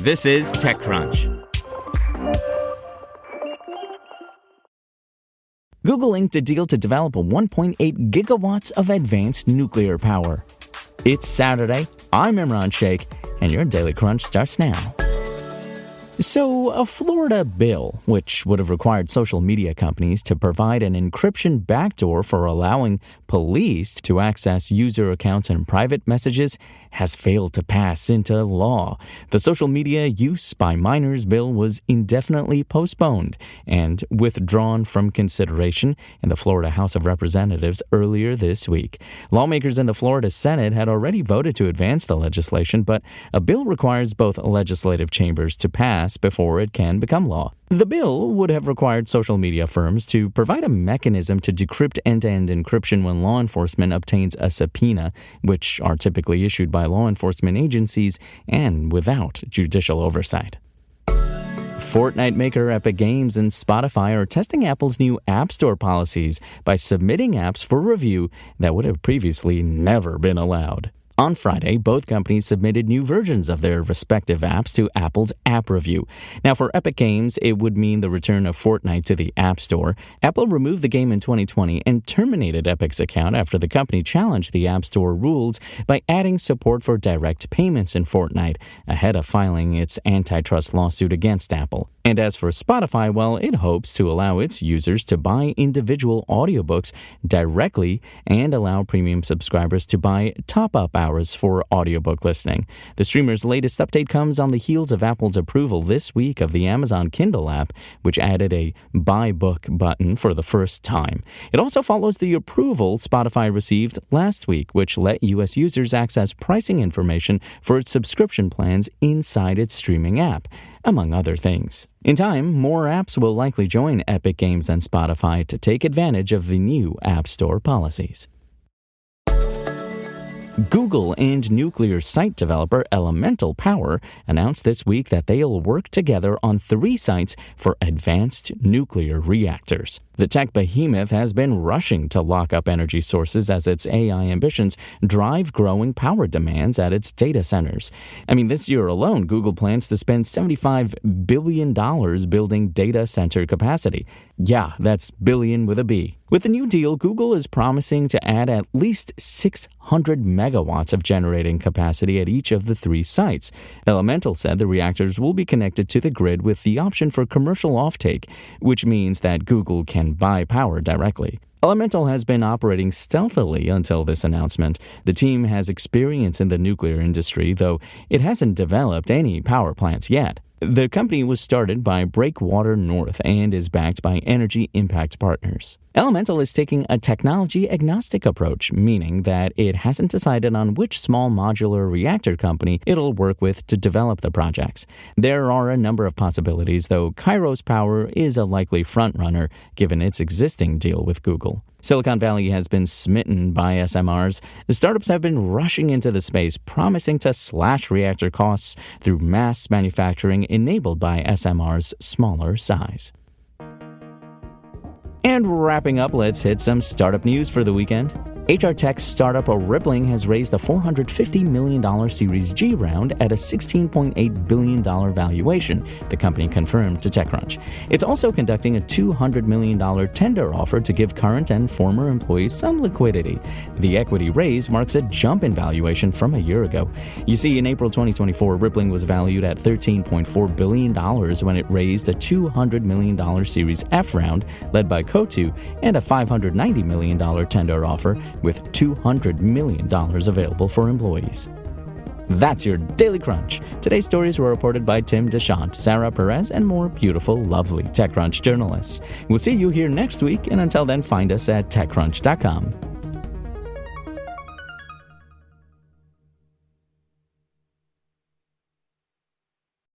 This is TechCrunch. Google inked a deal to develop 1.8 gigawatts of advanced nuclear power. It's Saturday. I'm Imran Sheikh, and your Daily Crunch starts now. So, a Florida bill, which would have required social media companies to provide an encryption backdoor for allowing police to access user accounts and private messages, has failed to pass into law. The social media use by minors bill was indefinitely postponed and withdrawn from consideration in the Florida House of Representatives earlier this week. Lawmakers in the Florida Senate had already voted to advance the legislation, but a bill requires both legislative chambers to pass before it can become law. The bill would have required social media firms to provide a mechanism to decrypt end-to-end encryption when law enforcement obtains a subpoena, which are typically issued by law enforcement agencies and without judicial oversight. Fortnite maker Epic Games and Spotify are testing Apple's new App Store policies by submitting apps for review that would have previously never been allowed. On Friday, both companies submitted new versions of their respective apps to Apple's App Review. Now, for Epic Games, it would mean the return of Fortnite to the App Store. Apple removed the game in 2020 and terminated Epic's account after the company challenged the App Store rules by adding support for direct payments in Fortnite, ahead of filing its antitrust lawsuit against Apple. And as for Spotify, well, it hopes to allow its users to buy individual audiobooks directly and allow premium subscribers to buy top-up hours for audiobook listening. The streamer's latest update comes on the heels of Apple's approval this week of the Amazon Kindle app, which added a buy book button for the first time. It also follows the approval Spotify received last week, which let U.S. users access pricing information for its subscription plans inside its streaming app, among other things. In time, more apps will likely join Epic Games and Spotify to take advantage of the new App Store policies. Google and nuclear site developer Elemental Power announced this week that they'll work together on 3 sites for advanced nuclear reactors. The tech behemoth has been rushing to lock up energy sources as its AI ambitions drive growing power demands at its data centers. This year alone, Google plans to spend $75 billion building data center capacity. Yeah, that's billion with a B. With the new deal, Google is promising to add at least 600 megawatts of generating capacity at each of the 3 sites. Elemental said the reactors will be connected to the grid with the option for commercial offtake, which means that Google can buy power directly. Elemental has been operating stealthily until this announcement. The team has experience in the nuclear industry, though it hasn't developed any power plants yet. The company was started by Breakwater North and is backed by Energy Impact Partners. Elemental is taking a technology-agnostic approach, meaning that it hasn't decided on which small modular reactor company it'll work with to develop the projects. There are a number of possibilities, though Kairos Power is a likely frontrunner given its existing deal with Google. Silicon Valley has been smitten by SMRs. The startups have been rushing into the space, promising to slash reactor costs through mass manufacturing enabled by SMR's smaller size. And wrapping up, let's hit some startup news for the weekend. HR tech startup Rippling has raised a $450 million Series G round at a $16.8 billion valuation, the company confirmed to TechCrunch. It's also conducting a $200 million tender offer to give current and former employees some liquidity. The equity raise marks a jump in valuation from a year ago. You see, in April 2024, Rippling was valued at $13.4 billion when it raised a $200 million Series F round led by Coatue and a $590 million tender offer with $200 million available for employees. That's your Daily Crunch. Today's stories were reported by Tim Deschamps, Sarah Perez, and more beautiful, lovely TechCrunch journalists. We'll see you here next week, and until then, find us at TechCrunch.com.